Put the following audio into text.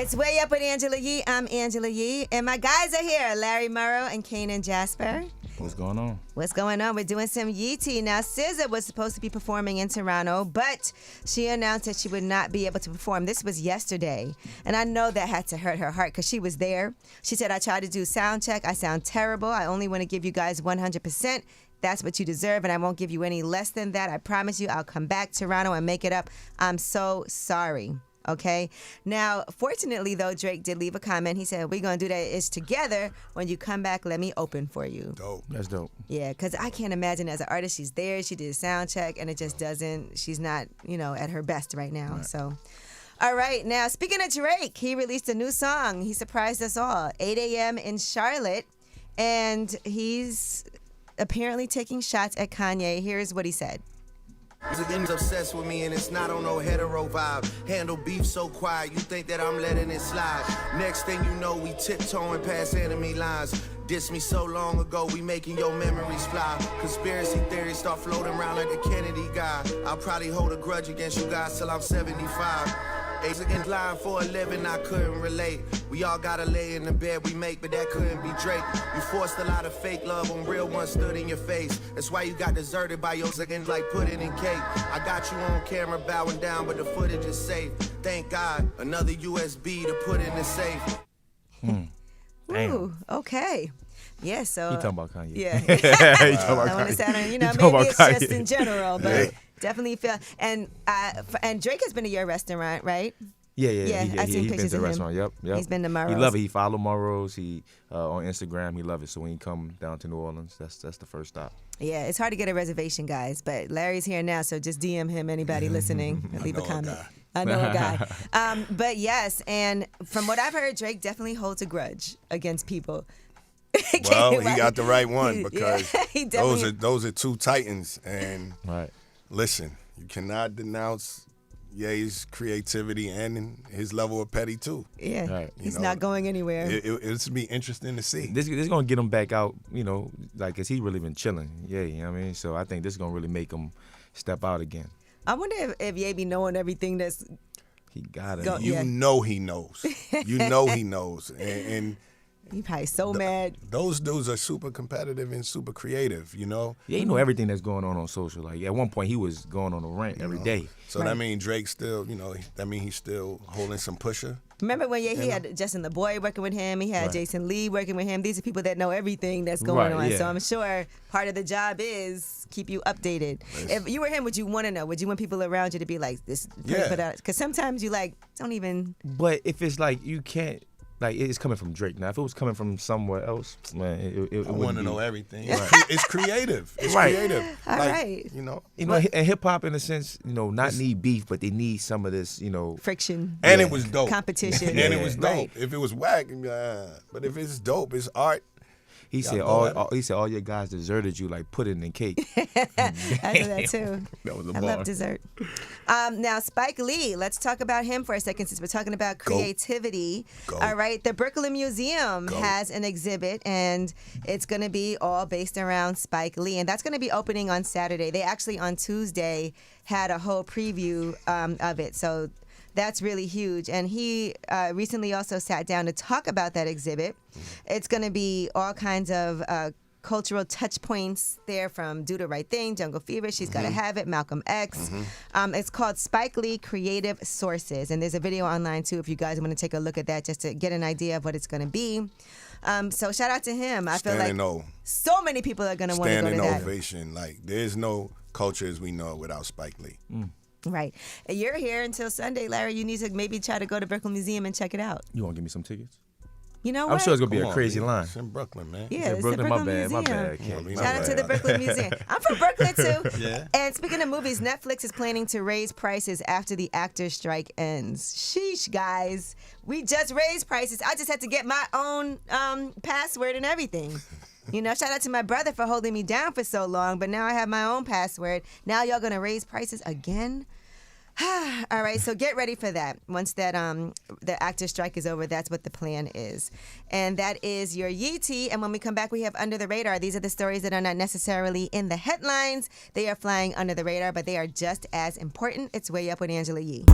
It's Way Up with Angela Yee. I'm Angela Yee. And my guys are here, Larry Morrow and Kanan Jasper. What's going on? What's going on? We're doing some Yeetie. Now, SZA was supposed to be performing in Toronto, but she announced that she would not be able to perform. This was yesterday. And I know that had to hurt her heart because she was there. She said, I tried to do sound check. I sound terrible. I only want to give you guys 100%. That's what you deserve, and I won't give you any less than that. I promise you I'll come back to Toronto and make it up. I'm so sorry. Okay. Now, fortunately, though, Drake did leave a comment. He said, we're going to do that ish together. When you come back, let me open for you. Dope. That's dope. Yeah, because I can't imagine as an artist, she's there, she did a sound check, and it just doesn't, she's not, at her best right now. Right. So, all right. Now, speaking of Drake, he released a new song. He surprised us all. 8 a.m. in Charlotte, and he's apparently taking shots at Kanye. Here's what he said. Niggas obsessed with me and it's not on no hetero vibe. Handle beef so quiet, you think that I'm letting it slide. Next thing you know, we tiptoeing past enemy lines. Diss me so long ago, we making your memories fly. Conspiracy theories start floating around like the Kennedy guy. I'll probably hold a grudge against you guys till I'm 75. Ace against line for a living, I couldn't relate. We all gotta lay in the bed we make, but that couldn't be Drake. You forced a lot of fake love when real ones stood in your face. That's why you got deserted by your seconds like pudding and cake. I got you on camera bowing down, but the footage is safe. Thank God, another USB to put in the safe. Ooh, okay. Yeah, so... You talking about Kanye. Yeah. You talking about I want Kanye. to sound, You maybe talking about it's Kanye. just in general, but Yeah. definitely feel... And Drake has been to your restaurant, right? Yeah. I've seen He's been pictures to of the him. restaurant. Yep. He's been to Morrow's. He love it. He follow Morrow's. He on Instagram. He love it. So when he come down to New Orleans, that's the first stop. Yeah, it's hard to get a reservation, guys, but Larry's here now, so just DM him, anybody listening, and leave a comment. I know a guy. But yes, and from what I've heard, Drake definitely holds a grudge against people. Well, he got the right one because he definitely... those are two titans. And Right. listen, you cannot denounce Ye's creativity and his level of petty too. Yeah, Right. he's not going anywhere. It's be interesting to see. This gonna get him back out. Cause he really been chilling. Yeah, you know what I mean. So I think this is gonna really make him step out again. I wonder if Ye be knowing everything that's... He got it. You know he knows. You know he knows. And He probably so mad. those dudes are super competitive and super creative, Yeah, he know everything that's going on social. Like at one point, he was going on a rant every day. So that means Drake still, that means he's still holding some pusher. Remember when he had Justin the Boy working with him, he had Right. Jason Lee working with him. These are people that know everything that's going Right, on. yeah. So I'm sure part of the job is keep you updated. If you were him, would you want to know? Would you want people around you to be like, this? Yeah. Because sometimes you don't even... But if it's like you can't, like it's coming from Drake. Now, if it was coming from somewhere else, man, it I want wouldn't to be. know everything. It's creative. It's Right. creative. All like, right. And hip hop, in a sense, not need beef, but they need some of this, Friction. And it was dope. Competition. And it was dope. Right. If it was whack, but if it's dope, it's art. He said Y'all know all your guys deserted you like pudding and cake. I know that too. That was a I bar. love dessert. Now, Spike Lee, let's talk about him for a second since we're talking about creativity. Go. All right, the Brooklyn Museum has an exhibit, and it's going to be all based around Spike Lee, and that's going to be opening on Saturday. They actually, on Tuesday, had a whole preview of it, so that's really huge. And he recently also sat down to talk about that exhibit. It's going to be all kinds of cultural touch points there, from Do the Right Thing, Jungle Fever, She's Gotta Have It, Malcolm X. It's called Spike Lee Creative Sources, and there's a video online too if you guys want to take a look at that just to get an idea of what it's going to be. So shout out to him. I feel like so many people are going to want to go to Standing that. ovation. Like, there's no culture as we know it without Spike Lee. Right. You're here until Sunday, Larry. You need to maybe try to go to Brooklyn Museum and check it out. You want to give me some tickets? You know what? I'm sure it's gonna be Come a on, crazy man. line. It's in Brooklyn, man. Yeah, Yeah, it's Brooklyn, the my Brooklyn bad, my Museum. bad. Kid. My Shout out to bad. the Brooklyn Museum. I'm from Brooklyn too. Yeah. And speaking of movies, Netflix is planning to raise prices after the actors' strike ends. Sheesh, guys. We just raised prices. I just had to get my own password and everything. Shout out to my brother for holding me down for so long, but now I have my own password. Now y'all gonna raise prices again? All right, so get ready for that. Once that the actor strike is over, that's what the plan is. And that is your Yeetie. And when we come back, we have Under the Radar. These are the stories that are not necessarily in the headlines. They are flying under the radar, but they are just as important. It's Way Up with Angela Yee.